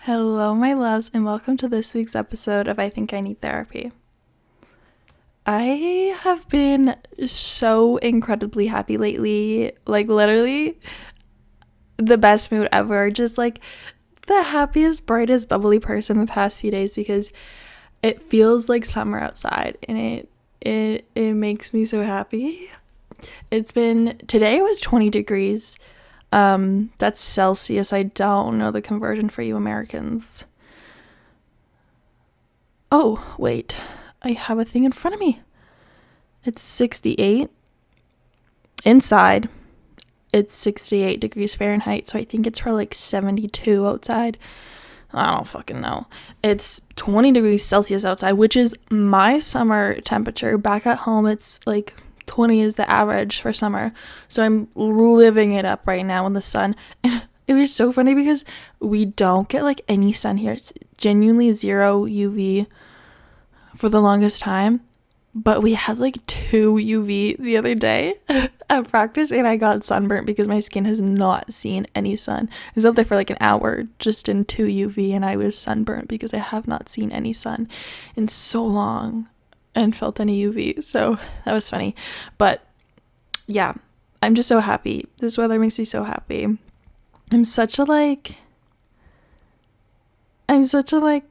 Hello, my loves, and welcome to this week's episode of I Think I Need Therapy. I have been so incredibly happy lately, like literally the best mood ever, just like the happiest, brightest, bubbly person the past few days because it feels like summer outside and it makes me so happy. Today was 20 degrees. That's Celsius. I don't know the conversion for you Americans. Oh, wait. I have a thing in front of me. It's 68. Inside, it's 68 degrees Fahrenheit, so I think it's probably like 72 outside. I don't fucking know. It's 20 degrees Celsius outside, which is my summer temperature. Back at home, it's like 20 is the average for summer. So I'm living it up right now in the sun. And it was so funny because we don't get like any sun here. It's genuinely zero UV for the longest time. But we had like 2 UV the other day at practice and I got sunburnt because my skin has not seen any sun. I was out there for like an hour just in 2 UV and I was sunburnt because I have not seen any sun in so long and felt any UV. So that was funny. But yeah, I'm just so happy. This weather makes me so happy. I'm such a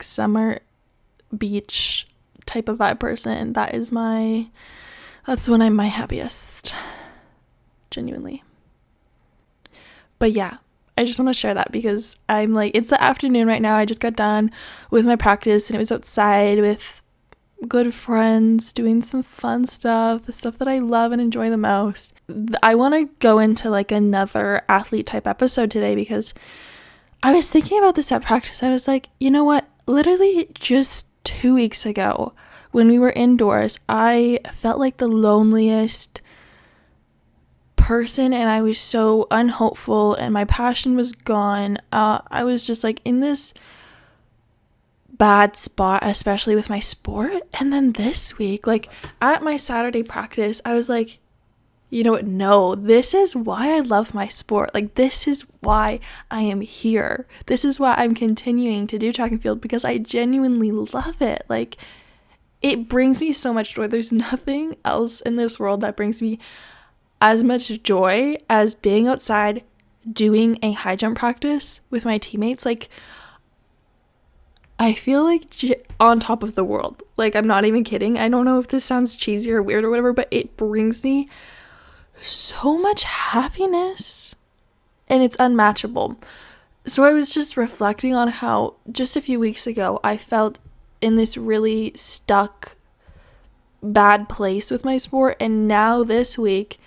summer beach type of vibe person. That's when I'm my happiest, genuinely. But yeah, I just want to share that because I'm like, it's the afternoon right now. I just got done with my practice and it was outside with good friends doing some fun stuff, the stuff that I love and enjoy the most. I want to go into like another athlete type episode today because I was thinking about this at practice. I was like, you know what, literally just 2 weeks ago when we were indoors, I felt like the loneliest person and I was so unhopeful and my passion was gone. I was just like in this bad spot, especially with my sport. And then this week, like at my Saturday practice, I was like, you know what, no, this is why I love my sport. Like this is why I am here. This is why I'm continuing to do track and field because I genuinely love it. Like it brings me so much joy. There's nothing else in this world that brings me as much joy as being outside doing a high jump practice with my teammates. Like I feel like on top of the world. Like I'm not even kidding. I don't know if this sounds cheesy or weird or whatever, but it brings me so much happiness and it's unmatchable. So I was just reflecting on how just a few weeks ago I felt in this really stuck bad place with my sport, and now this week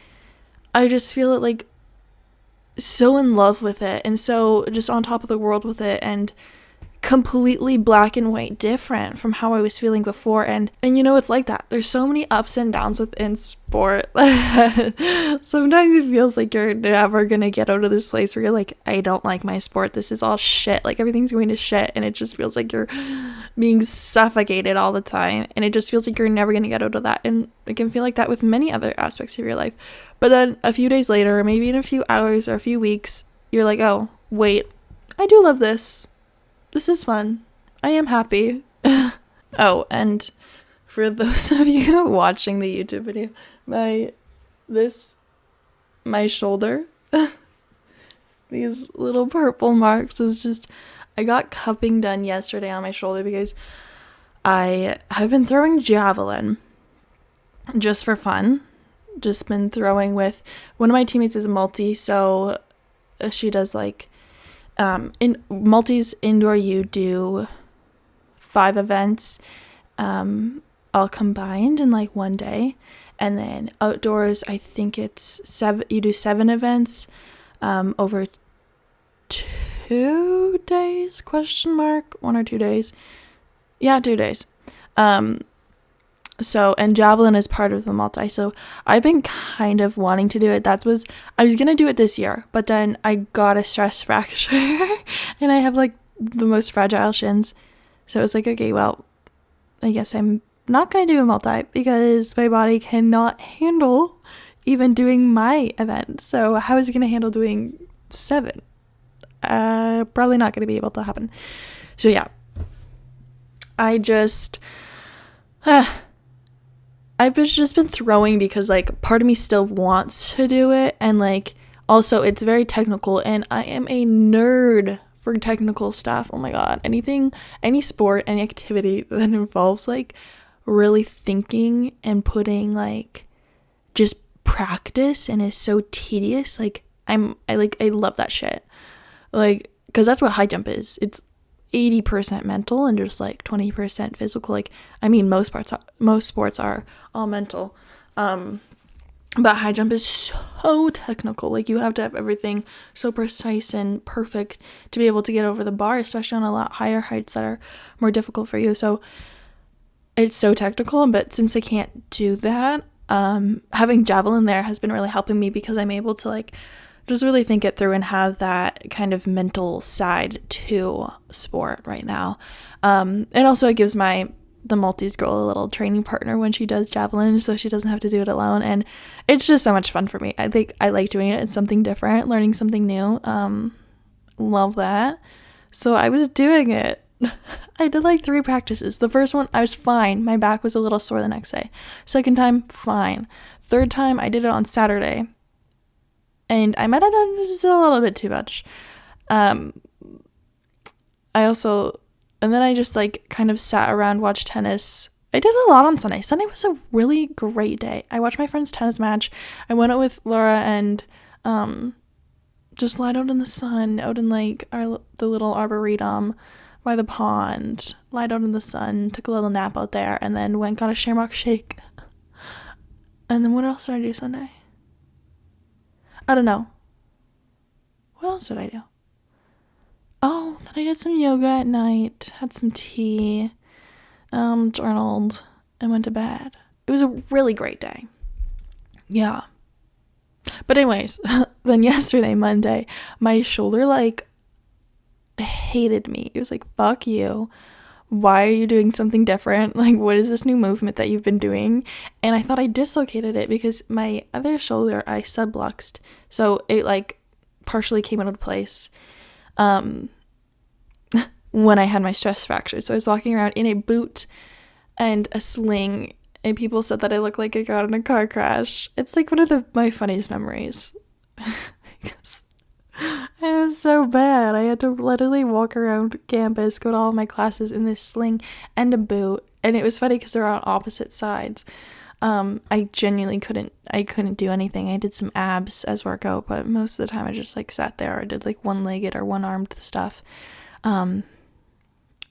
I just feel like so in love with it and so just on top of the world with it and completely black and white different from how I was feeling before. And you know, it's like that. There's so many ups and downs within sport. Sometimes it feels like you're never gonna get out of this place where you're like, I don't like my sport, this is all shit, like everything's going to shit, and it just feels like you're being suffocated all the time and it just feels like you're never gonna get out of that. And it can feel like that with many other aspects of your life. But then a few days later, or maybe in a few hours or a few weeks, you're like, oh wait, I do love this. This is fun. I am happy. Oh, and for those of you watching the YouTube video, my shoulder, these little purple marks is just, I got cupping done yesterday on my shoulder because I have been throwing javelin just for fun. Just been throwing with one of my teammates is a multi, so she does like in multis indoor you do 5 events all combined in like one day, and then outdoors I think it's 7, you do 7 events over 2 days, 1 or 2 days, 2 days. So, and javelin is part of the multi, so I've been kind of wanting to do it. I was gonna do it this year, but then I got a stress fracture and I have like the most fragile shins, so it was like, okay, well, I guess I'm not gonna do a multi because my body cannot handle even doing my event. So how is it gonna handle doing 7? probably not going to be able to happen. So yeah, I just I've just been throwing because like part of me still wants to do it, and like also it's very technical and I am a nerd for technical stuff. Oh my god, any sport, any activity that involves like really thinking and putting like just practice and is so tedious, like I love that shit. Like, because that's what high jump is. It's 80% mental and just like 20% physical. Like, I mean, most sports are all mental. But high jump is so technical. Like, you have to have everything so precise and perfect to be able to get over the bar, especially on a lot higher heights that are more difficult for you. So it's so technical, but since I can't do that, having javelin there has been really helping me because I'm able to like just really think it through and have that kind of mental side to sport right now. And also it gives the multis girl a little training partner when she does javelin, so she doesn't have to do it alone, and it's just so much fun for me. I think I like doing it. It's something different, learning something new. Love that. So I was doing it. I did like 3 practices. The first one I was fine. My back was a little sore the next day. Second time, fine. Third time I did it on Saturday, and I might have done just a little bit too much. And then I just like kind of sat around, watched tennis. I did a lot on Sunday. Sunday was a really great day. I watched my friend's tennis match. I went out with Laura and just lied out in the sun, out in like the little arboretum by the pond, lied out in the sun, took a little nap out there, and then went got a shamrock shake. And then what else did I do Sunday? I don't know. What else did I do? Oh, then I did some yoga at night, had some tea, journaled, and went to bed. It was a really great day. Yeah. But anyways, then yesterday, Monday, my shoulder, like, hated me. It was like, fuck you. Why are you doing something different? Like, what is this new movement that you've been doing? And I thought I dislocated it because my other shoulder, I subluxed. So it, like, partially came out of place when I had my stress fracture. So I was walking around in a boot and a sling, and people said that I looked like I got in a car crash. It's like one of my funniest memories. Because it was so bad. I had to literally walk around campus, go to all my classes in this sling and a boot. And it was funny because they're on opposite sides. I genuinely couldn't do anything. I did some abs as workout, but most of the time I just like sat there or did like one-legged or one-armed stuff.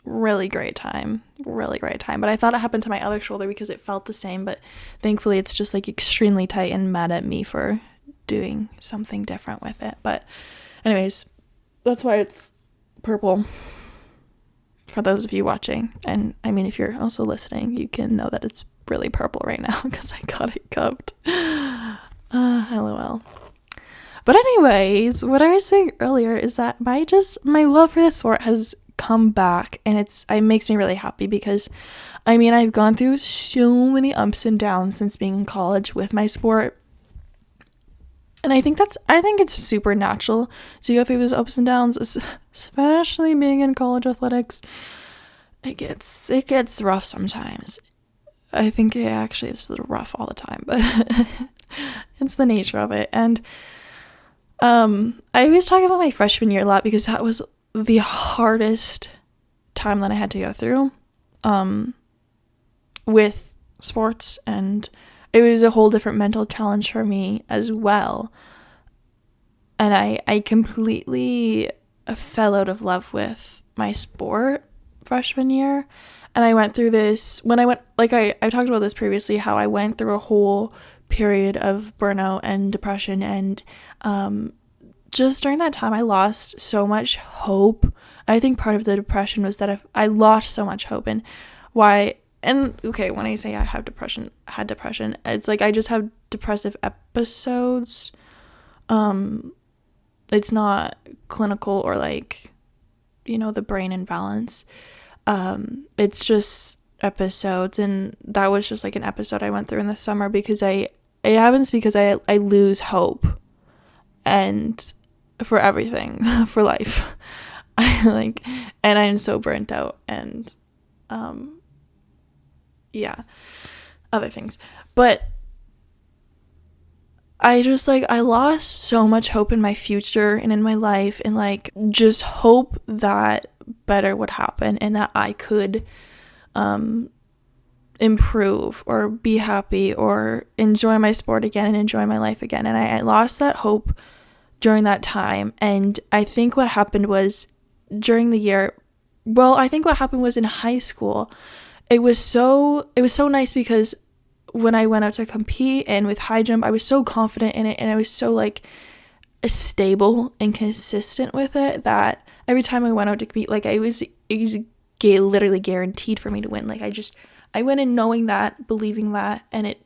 Really great time. But I thought it happened to my other shoulder because it felt the same, but thankfully it's just like extremely tight and mad at me for doing something different with it. But anyways, that's why it's purple for those of you watching. And I mean, if you're also listening, you can know that it's really purple right now because I got it cupped. LOL. But anyways, what I was saying earlier is that my love for this sport has come back, and it makes me really happy because I mean, I've gone through so many ups and downs since being in college with my sport. And I think it's super natural to go through those ups and downs, especially being in college athletics. It gets rough sometimes. I think it's a little rough all the time, but it's the nature of it. And I always talk about my freshman year a lot because that was the hardest time that I had to go through with sports, and it was a whole different mental challenge for me as well. And I completely fell out of love with my sport freshman year. And I went through this when I talked about this previously, how I went through a whole period of burnout and depression. And just during that time, I lost so much hope. I think part of the depression was that I lost so much hope. And why? And okay, when I say I had depression, it's like I just have depressive episodes. It's not clinical or like, the brain imbalance. It's just episodes, and that was just like an episode I went through in the summer because it happens because I lose hope, and for everything, for life. And I'm so burnt out, and yeah, other things. But I just I lost so much hope in my future and in my life, and just hope that better would happen and that I could improve or be happy or enjoy my sport again and enjoy my life again. And I lost that hope during that time. And I think what happened was during the year, I think what happened was in high school, it was so nice because when I went out to compete and with high jump, I was so confident in it, and I was so stable and consistent with it that every time I went out to compete, it was literally guaranteed for me to win. I went in knowing that, believing that, and it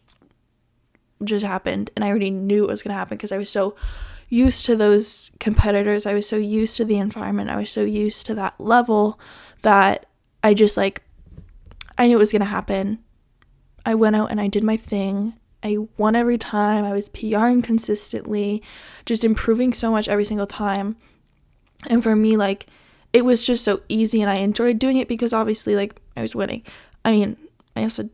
just happened. And I already knew it was going to happen because I was so used to those competitors. I was so used to the environment. I was so used to that level that I just I knew it was going to happen. I went out and I did my thing. I won every time. I was PRing consistently, just improving so much every single time. And for me, it was just so easy, and I enjoyed doing it because obviously, I was winning. I mean, I also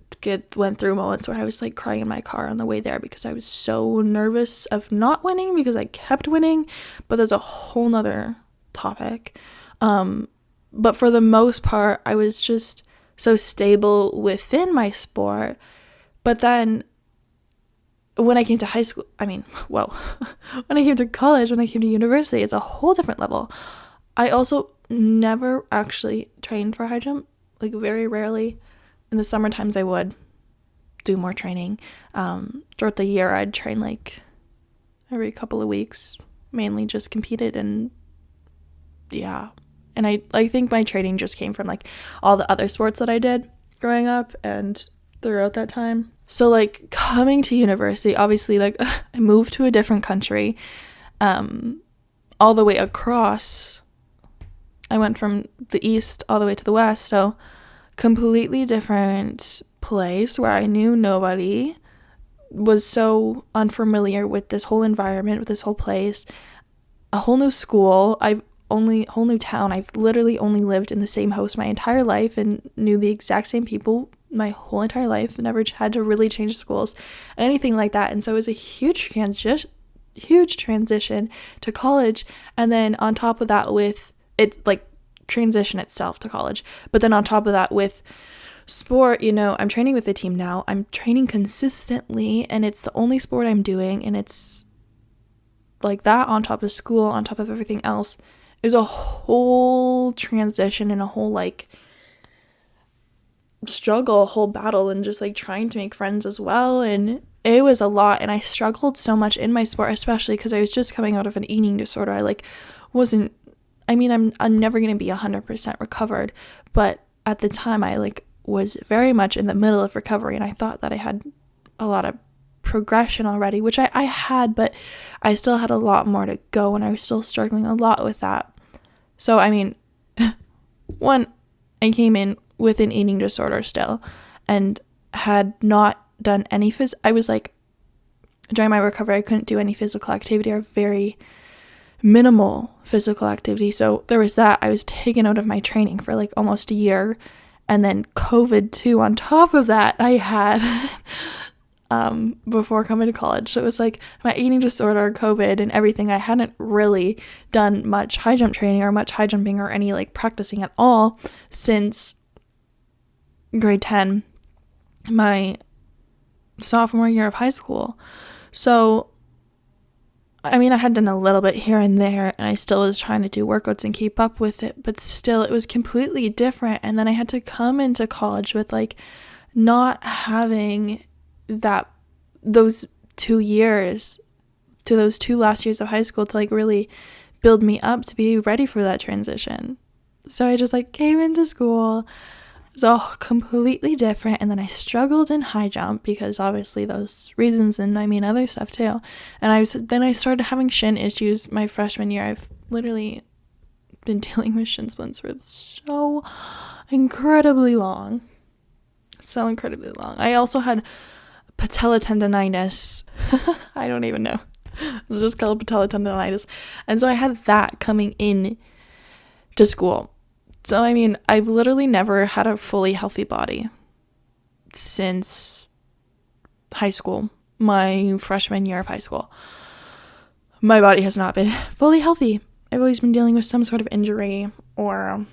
went through moments where I was crying in my car on the way there because I was so nervous of not winning because I kept winning, but there's a whole nother topic. But for the most part, I was just so stable within my sport. But then when I came to high school, when I came to college, when I came to university, it's a whole different level. I also never actually trained for high jump, very rarely. In the summer times I would do more training. Throughout the year I'd train every couple of weeks, mainly just competed, and yeah. And I think my training just came from all the other sports that I did growing up and throughout that time. So coming to university, obviously I moved to a different country, all the way across. I went from the east all the way to the west, so completely different place where I knew nobody, was so unfamiliar with this whole environment, with this whole place, a whole new school, whole new town. I've literally only lived in the same house my entire life and knew the exact same people my whole entire life, never had to really change schools, anything like that. And so it was a huge transition to college. And then on top of that, with it, transition itself to college, but then on top of that with sport, I'm training with the team now. I'm training consistently, and it's the only sport I'm doing, and it's that on top of school, on top of everything else, is a whole transition and a whole struggle, a whole battle, and just trying to make friends as well. And it was a lot, and I struggled so much in my sport, especially because I was just coming out of an eating disorder. I'm never going to be 100% recovered, but at the time I was very much in the middle of recovery, and I thought that I had a lot of progression already, which I had, but I still had a lot more to go, and I was still struggling a lot with that. So one, I came in with an eating disorder still, and had not done any I was during my recovery, I couldn't do any physical activity, or very minimal physical activity. So there was that. I was taken out of my training for almost a year, and then COVID too on top of that I had before coming to college. So it was my eating disorder, COVID, and everything. I hadn't really done much high jump training or much high jumping or any practicing at all since grade 10, my sophomore year of high school. So I had done a little bit here and there, and I still was trying to do workouts and keep up with it, but still it was completely different. And then I had to come into college with not having those 2 years, to those 2 last years of high school, to really build me up to be ready for that transition. So I just came into school. It was all completely different, and then I struggled in high jump because obviously those reasons, and other stuff too. And I started having shin issues my freshman year. I've literally been dealing with shin splints for so incredibly long. I also had patella tendonitis. I don't even know. It's just called patellar tendonitis. And so I had that coming in to school. So, I mean, I've literally never had a fully healthy body since high school, my freshman year of high school. My body has not been fully healthy. I've always been dealing with some sort of injury or,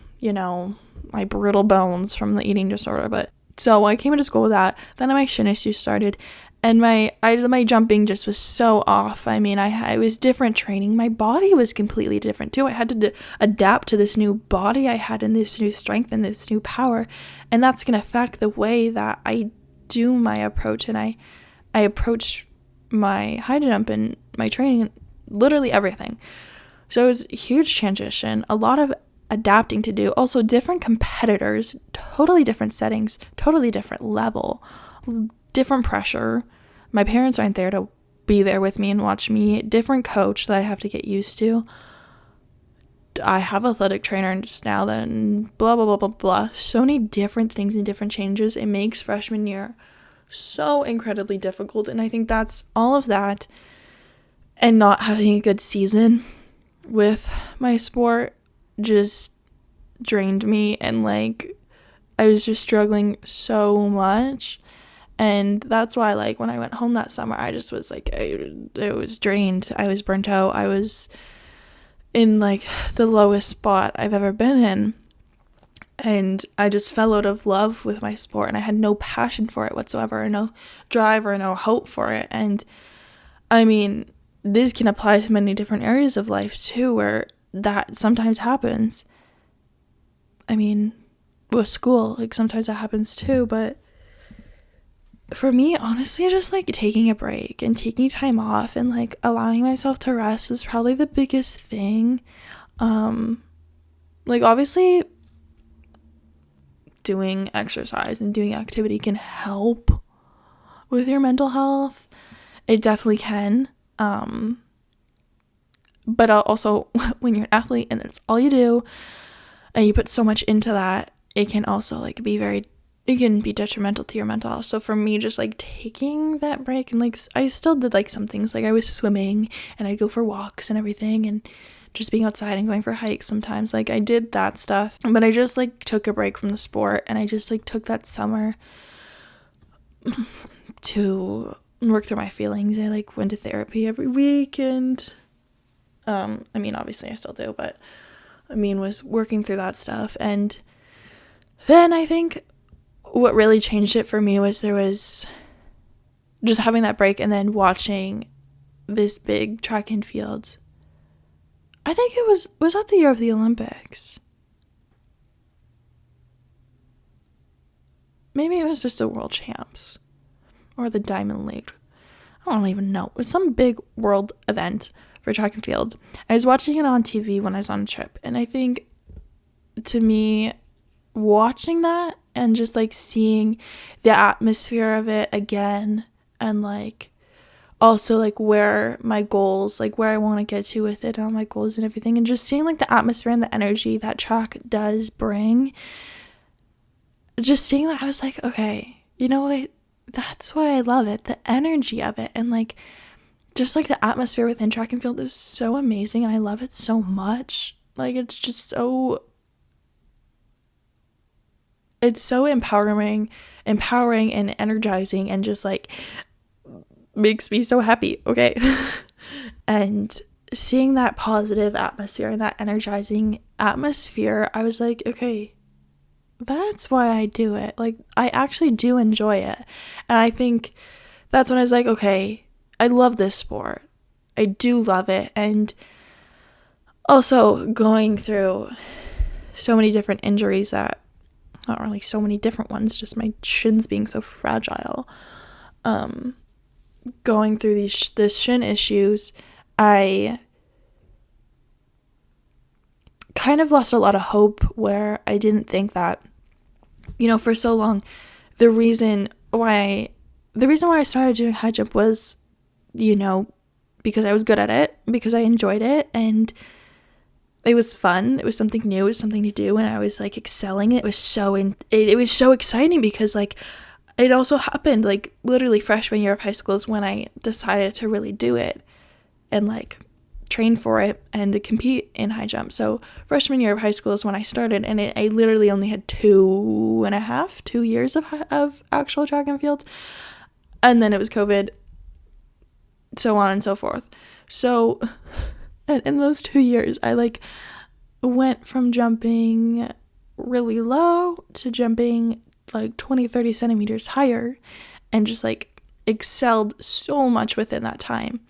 my brittle bones from the eating disorder. But so I came into school with that. Then my shin issues started, and my jumping just was so off. I mean, I was different training. My body was completely different too. I had to adapt to this new body I had and this new strength and this new power, and that's going to affect the way that I do my approach, and I approach my high jump and my training, literally everything. So it was a huge transition, a lot of adapting to do. Also, different competitors, totally different settings, totally different level, different pressure. My parents aren't there to be there with me and watch me. Different coach that I have to get used to. I have athletic trainers now, then blah, blah, blah, blah, blah. So many different things and different changes. It makes freshman year so incredibly difficult. And I think that's all of that, and not having a good season with my sport just drained me, and I was just struggling so much. And that's why when I went home that summer, I just was I was drained. I was burnt out. I was in the lowest spot I've ever been in, and I just fell out of love with my sport, and I had no passion for it whatsoever, or no drive or no hope for it. And I mean, this can apply to many different areas of life too, where that sometimes happens. I mean, with school, sometimes that happens too, but for me, honestly, just taking a break and taking time off and allowing myself to rest is probably the biggest thing. Obviously doing exercise and doing activity can help with your mental health. It definitely can. But also, when you're an athlete and it's all you do and you put so much into that, it can also it can be detrimental to your mental health. So for me, just taking that break, and I still did some things, I was swimming and I'd go for walks and everything, and just being outside and going for hikes sometimes. I did that stuff, but I just took a break from the sport, and I just took that summer to work through my feelings. I went to therapy every week, and I mean, obviously I still do, but I mean, was working through that stuff. And then I think what really changed it for me was there was just having that break and then watching this big track and field. I think it was that the year of the Olympics? Maybe it was just the World Champs or the Diamond League. I don't even know. It was some big world event for track and field. I was watching it on TV when I was on a trip, and I think, to me, watching that and just seeing the atmosphere of it again, and also where my goals, where I want to get to with it, all my goals and everything, and just seeing the atmosphere and the energy that track does bring, just seeing that, I was okay, you know what, that's why I love it, the energy of it, and just the atmosphere within track and field is so amazing, and I love it so much. It's just so, it's so empowering and energizing, and just makes me so happy, okay? And seeing that positive atmosphere and that energizing atmosphere, I was okay, that's why I do it. I actually do enjoy it. And I think that's when I was okay, I love this sport. I do love it. And also going through so many different injuries, that, not really so many different ones, just my shins being so fragile. Going through these shin issues, I kind of lost a lot of hope, where I didn't think that, for so long, the reason why I started doing high jump was, because I was good at it, because I enjoyed it, and it was fun. It was something new. It was something to do, and I was excelling. It was so it was so exciting, because it also happened literally freshman year of high school is when I decided to really do it. and like train for it and to compete in high jump. So freshman year of high school is when I started, and I literally only had 2 years of actual track and field, and then it was COVID, so on and so forth. So in those 2 years, I like went from jumping really low to jumping like 20-30 centimeters higher, and just like excelled so much within that time.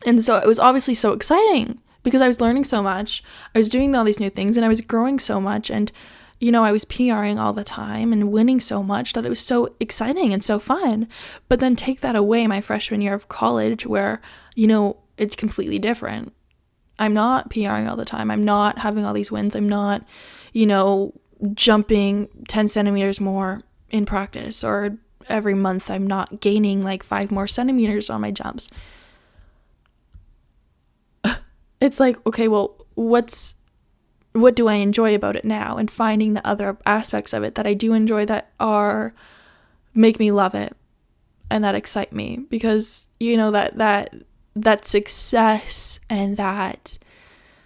And so it was obviously so exciting because I was learning so much, I was doing all these new things, and I was growing so much, and you know, I was PRing all the time and winning so much that it was so exciting and so fun. But then take that away my freshman year of college, where, you know, it's completely different. I'm not PRing all the time. I'm not having all these wins. I'm not, you know, jumping 10 centimeters more in practice, or every month I'm not gaining like 5 more centimeters on my jumps. It's like, okay, well, what do I enjoy about it now? And finding the other aspects of it that I do enjoy that are make me love it and that excite me, because you know that success and that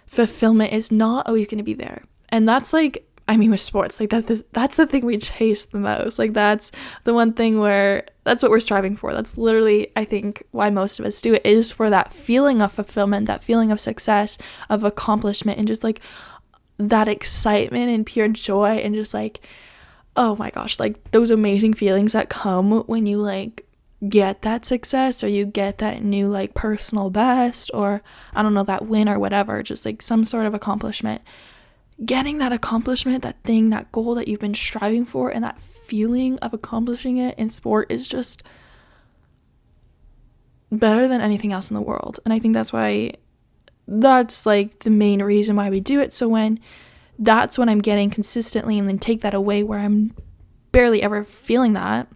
fulfillment is not always going to be there. And that's like, I mean, with sports, like that's the thing we chase the most. Like that's the one thing where that's what we're striving for. That's literally, I think, why most of us do it, is for that feeling of fulfillment, that feeling of success, of accomplishment, and just like that excitement and pure joy, and just like, oh my gosh, like those amazing feelings that come when you like get that success, or you get that new like personal best, or I don't know, that win or whatever, just like some sort of accomplishment. Getting that accomplishment, that thing, that goal that you've been striving for, and that feeling of accomplishing it in sport is just better than anything else in the world. And I think that's like the main reason why we do it. So when that's when I'm getting consistently, and then take that away where I'm barely ever feeling that,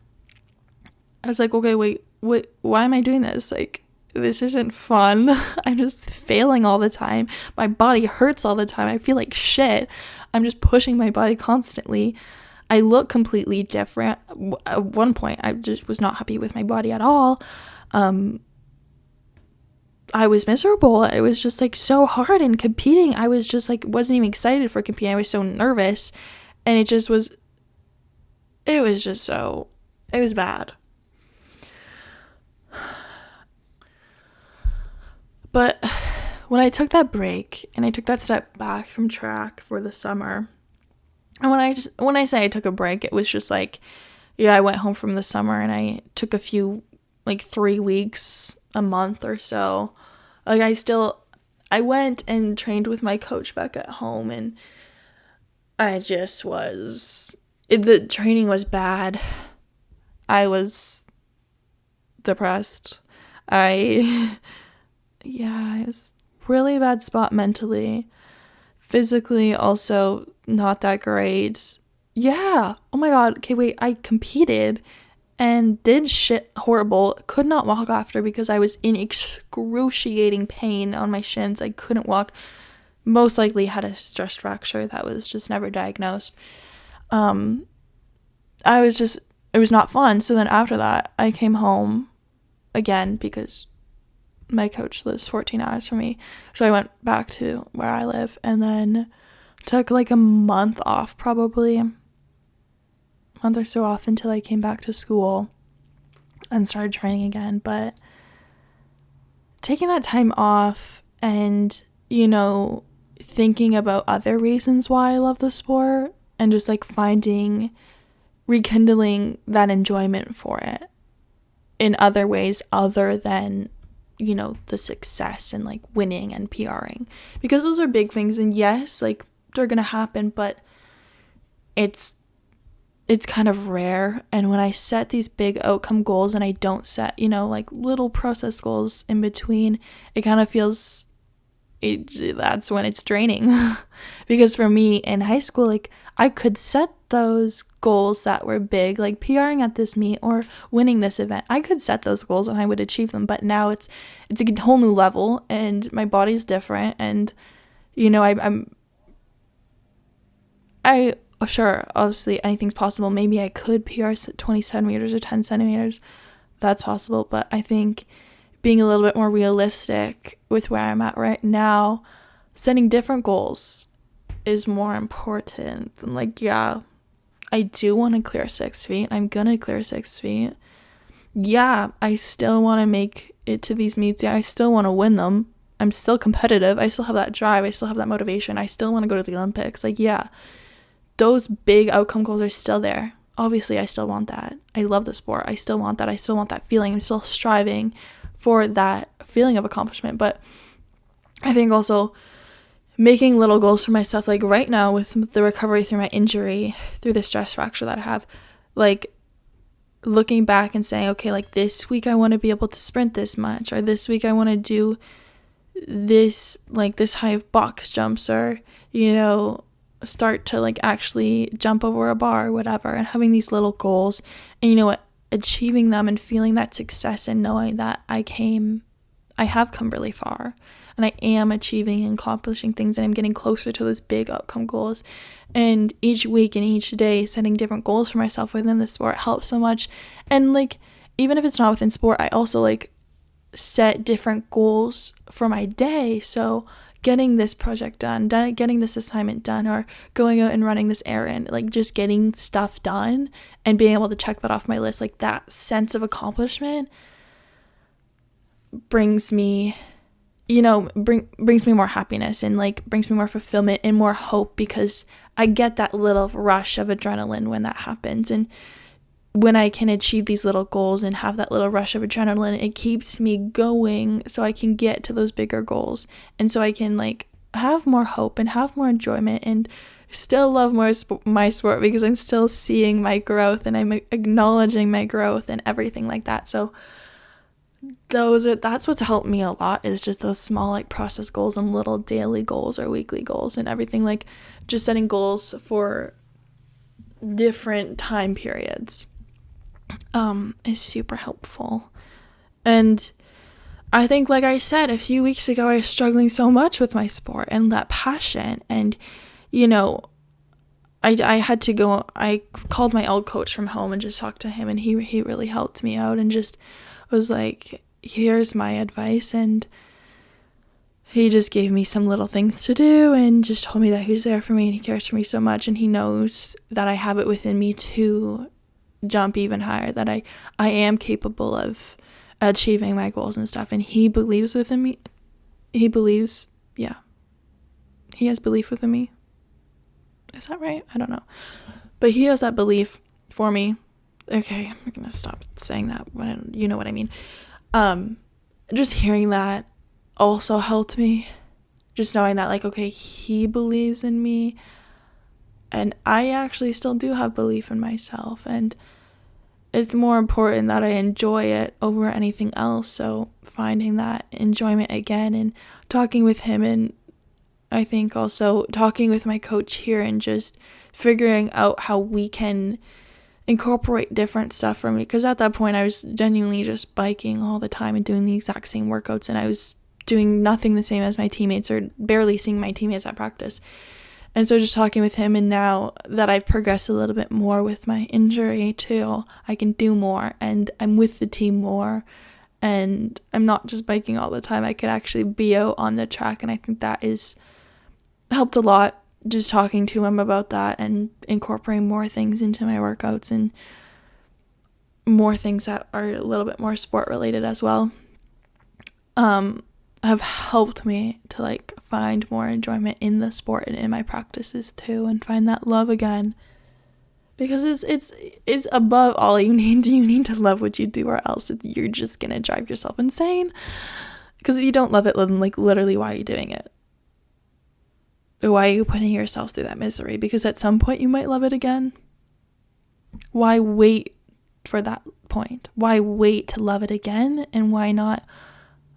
I was like, okay, wait, why am I doing this? Like, this isn't fun. I'm just failing all the time. My body hurts all the time. I feel like shit. I'm just pushing my body constantly. I look completely different. At one point, I just was not happy with my body at all. I was miserable. It was just like so hard, and competing, I was just like, wasn't even excited for competing. I was so nervous, and it was bad. But when I took that break and I took that step back from track for the summer, and when I say I took a break, it was just like, yeah, I went home from the summer and I took a few, like 3 weeks, a month or so. Like I went and trained with my coach back at home, and the training was bad. I was depressed. Yeah, it was really bad spot mentally. Physically, also not that great. Yeah. Oh my god. Okay, wait. I competed and did shit horrible. Could not walk after because I was in excruciating pain on my shins. I couldn't walk. Most likely had a stress fracture that was just never diagnosed. It was not fun. So then after that, I came home again because my coach lives 14 hours from me. So I went back to where I live, and then took like a month off, probably a month or so off, until I came back to school and started training again. But taking that time off and, you know, thinking about other reasons why I love the sport, and just like rekindling that enjoyment for it in other ways other than, you know, the success and like winning and PRing, because those are big things, and yes, like they're gonna happen, but it's kind of rare. And when I set these big outcome goals and I don't set, you know, like little process goals in between, it kind of feels that's when it's draining. Because for me in high school, like I could set those goals that were big, like PRing at this meet or winning this event. I could set those goals and I would achieve them, but now it's a whole new level, and my body's different, and you know, I sure, obviously anything's possible. Maybe I could PR 20 centimeters or 10 centimeters. That's possible, but I think being a little bit more realistic with where I'm at right now, setting different goals is more important. And like, yeah, I do want to clear 6 feet. I'm gonna clear 6 feet. Yeah, I still want to make it to these meets. Yeah, I still want to win them. I'm still competitive. I still have that drive. I still have that motivation. I still want to go to the Olympics. Like, yeah, those big outcome goals are still there. Obviously, I still want that. I love the sport. I still want that. I still want that feeling. I'm still striving for that feeling of accomplishment. But I think also making little goals for myself, like right now with the recovery through my injury, through the stress fracture that I have, like looking back and saying, okay, like this week I want to be able to sprint this much, or this week I want to do this, like this high of box jumps, or, you know, start to like actually jump over a bar or whatever, and having these little goals and, you know what, achieving them and feeling that success and knowing that I have come really far and I am achieving and accomplishing things, and I'm getting closer to those big outcome goals. And each week and each day setting different goals for myself within the sport helps so much. And like, even if it's not within sport, I also like set different goals for my day. So getting this project done, getting this assignment done, or going out and running this errand, like just getting stuff done and being able to check that off my list, like that sense of accomplishment brings me, you know, brings me more happiness, and like brings me more fulfillment and more hope, because I get that little rush of adrenaline when that happens. And when I can achieve these little goals and have that little rush of adrenaline, it keeps me going so I can get to those bigger goals, and so I can like have more hope and have more enjoyment and still love more my sport, because I'm still seeing my growth and I'm acknowledging my growth and everything like that. So that's what's helped me a lot, is just those small like process goals and little daily goals or weekly goals and everything, like just setting goals for different time periods is super helpful. And I think, like I said, a few weeks ago, I was struggling so much with my sport and that passion. And, you know, I had to go, I called my old coach from home and just talked to him, and he really helped me out and just was like, here's my advice. And he just gave me some little things to do and just told me that he's there for me and he cares for me so much, and he knows that I have it within me to jump even higher, that I am capable of achieving my goals and stuff. And he believes within me. He believes, yeah, he has belief within me. Is that right? I don't know. But he has that belief for me. Okay, I'm gonna stop saying that, but you know what I mean. Just hearing that also helped me. Just knowing that, like, okay, he believes in me, and I actually still do have belief in myself, and it's more important that I enjoy it over anything else. So finding that enjoyment again, and talking with him, and I think also talking with my coach here, and just figuring out how we can incorporate different stuff for me, because at that point I was genuinely just biking all the time and doing the exact same workouts, and I was doing nothing the same as my teammates, or barely seeing my teammates at practice. And so just talking with him, and now that I've progressed a little bit more with my injury too, I can do more, and I'm with the team more, and I'm not just biking all the time. I could actually be out on the track, and I think that is helped a lot, just talking to him about that and incorporating more things into my workouts, and more things that are a little bit more sport related as well, have helped me to like find more enjoyment in the sport and in my practices too, and find that love again, because it's above all you need. You need to love what you do, or else you're just gonna drive yourself insane, because if you don't love it, then like literally why are you doing it? Why are you putting yourself through that misery? Because at some point you might love it again. Why wait for that point? Why wait to love it again? And why not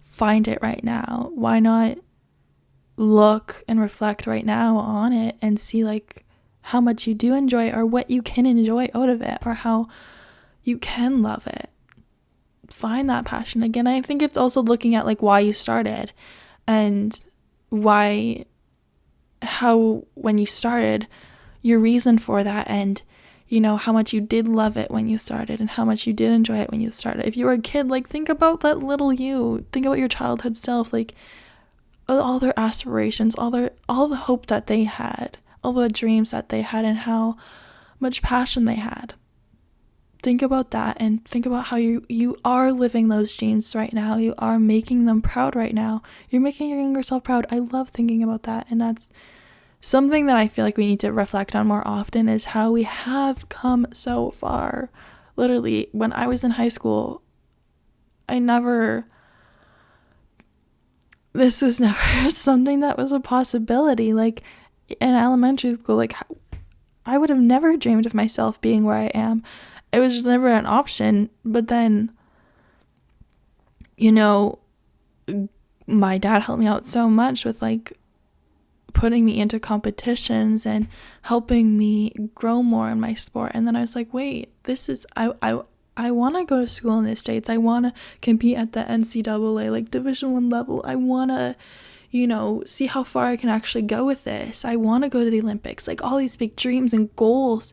find it right now? Why not look and reflect right now on it and see like how much you do enjoy, or what you can enjoy out of it, or how you can love it? Find that passion again. I think it's also looking at like why you started, and how when you started, your reason for that, and how much you did love it when you started and how much you did enjoy it when you started. If you were a kid, like, think about that little you. Think about your childhood self, like, all their aspirations, all the hope that they had, all the dreams that they had, and how much passion they had. Think about that, and think about how you are living those dreams right now. You are making them proud right now. You're making your younger self proud. I love thinking about that, and that's something that I feel like we need to reflect on more often, is how we have come so far. Literally, when I was in high school, this was never something that was a possibility. Like, in elementary school, like, I would have never dreamed of myself being where I am. It was just never an option. But then, my dad helped me out so much with, like, putting me into competitions and helping me grow more in my sport. And then I was like, wait, this is, I want to go to school in the States. I want to compete at the NCAA, like, Division I level. I want to, see how far I can actually go with this. I want to go to the Olympics. Like, all these big dreams and goals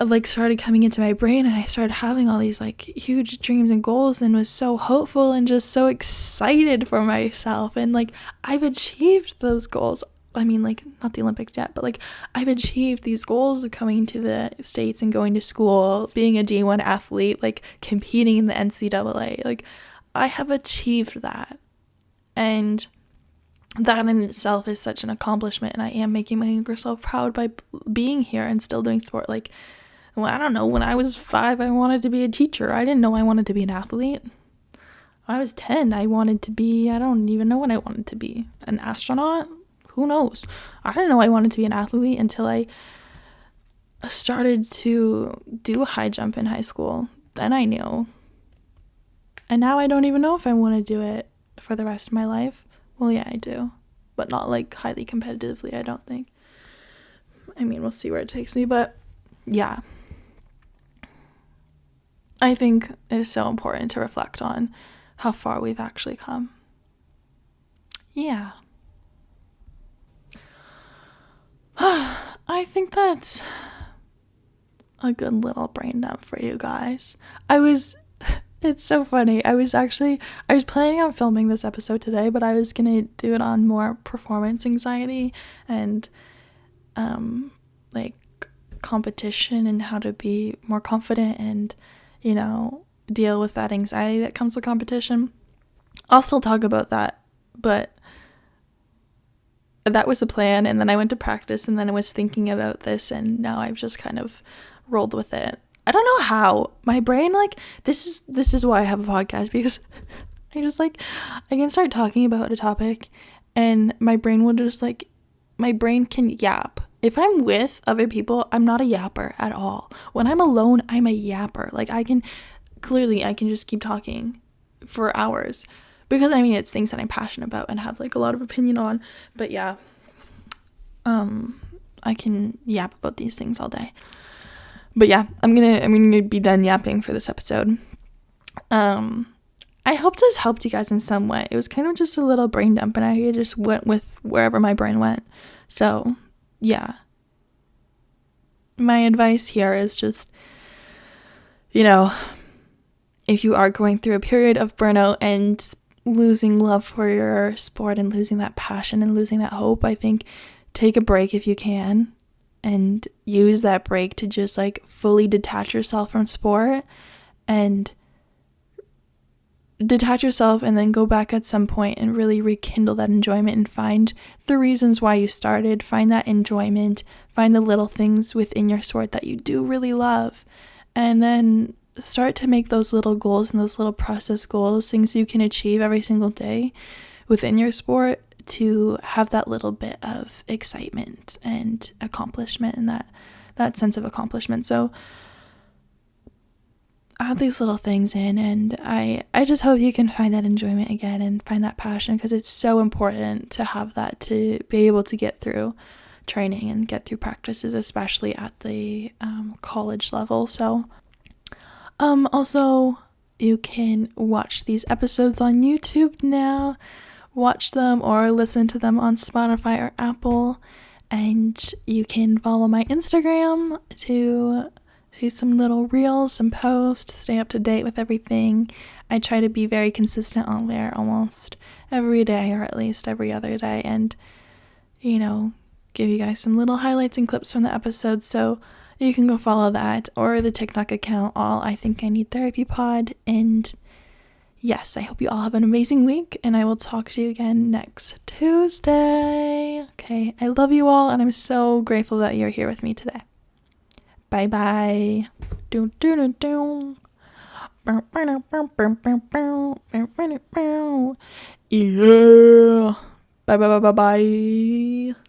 like started coming into my brain, and I started having all these like huge dreams and goals, and was so hopeful and just so excited for myself. And like, I've achieved those goals. I mean, like, not the Olympics yet, but like, I've achieved these goals of coming to the States and going to school, being a D1 athlete, like competing in the NCAA. Like, I have achieved that, and that in itself is such an accomplishment. And I am making my younger self proud by being here and still doing sport. Like, well, I don't know, when I was 5, I wanted to be a teacher. I didn't know I wanted to be an athlete. When I was 10, I wanted to be, I don't even know what I wanted to be. An astronaut? Who knows? I didn't know I wanted to be an athlete until I started to do high jump in high school. Then I knew. And now I don't even know if I want to do it for the rest of my life. Well, yeah, I do. But not like highly competitively, I don't think. I mean, we'll see where it takes me, but yeah. I think it is so important to reflect on how far we've actually come. Yeah. I think that's a good little brain dump for you guys. It's so funny. I was planning on filming this episode today, but I was gonna do it on more performance anxiety and like competition and how to be more confident and deal with that anxiety that comes with competition. I'll still talk about that, but that was the plan, and then I went to practice, and then I was thinking about this, and now I've just kind of rolled with it. I don't know how. My brain, like, this is why I have a podcast, because I just, like, I can start talking about a topic, and my brain can yap. If I'm with other people, I'm not a yapper at all. When I'm alone, I'm a yapper. Like, I can just keep talking for hours. Because, I mean, it's things that I'm passionate about and have, like, a lot of opinion on. But, yeah. I can yap about these things all day. But, yeah, I'm gonna be done yapping for this episode. I hope this helped you guys in some way. It was kind of just a little brain dump, and I just went with wherever my brain went. So, yeah. My advice here is just, if you are going through a period of burnout and losing love for your sport and losing that passion and losing that hope, I think take a break if you can, and use that break to just like fully detach yourself from sport and detach yourself, and then go back at some point and really rekindle that enjoyment and find the reasons why you started, find that enjoyment, find the little things within your sport that you do really love, and then start to make those little goals and those little process goals, things you can achieve every single day within your sport, to have that little bit of excitement and accomplishment and that sense of accomplishment. So add these little things in, and I just hope you can find that enjoyment again and find that passion, because it's so important to have that, to be able to get through training and get through practices, especially at the college level. So also, you can watch these episodes on YouTube now, watch them or listen to them on Spotify or Apple, And you can follow my Instagram to see some little reels, some posts, stay up to date with everything. I try to be very consistent on there almost every day, or at least every other day, and, you know, give you guys some little highlights and clips from the episodes, so you can go follow that, or the TikTok account, all I Think I Need Therapy Pod. And yes, I hope you all have an amazing week, and I will talk to you again next Tuesday. Okay, I love you all, and I'm so grateful that you're here with me today. Bye bye. Yeah. Bye bye bye bye bye.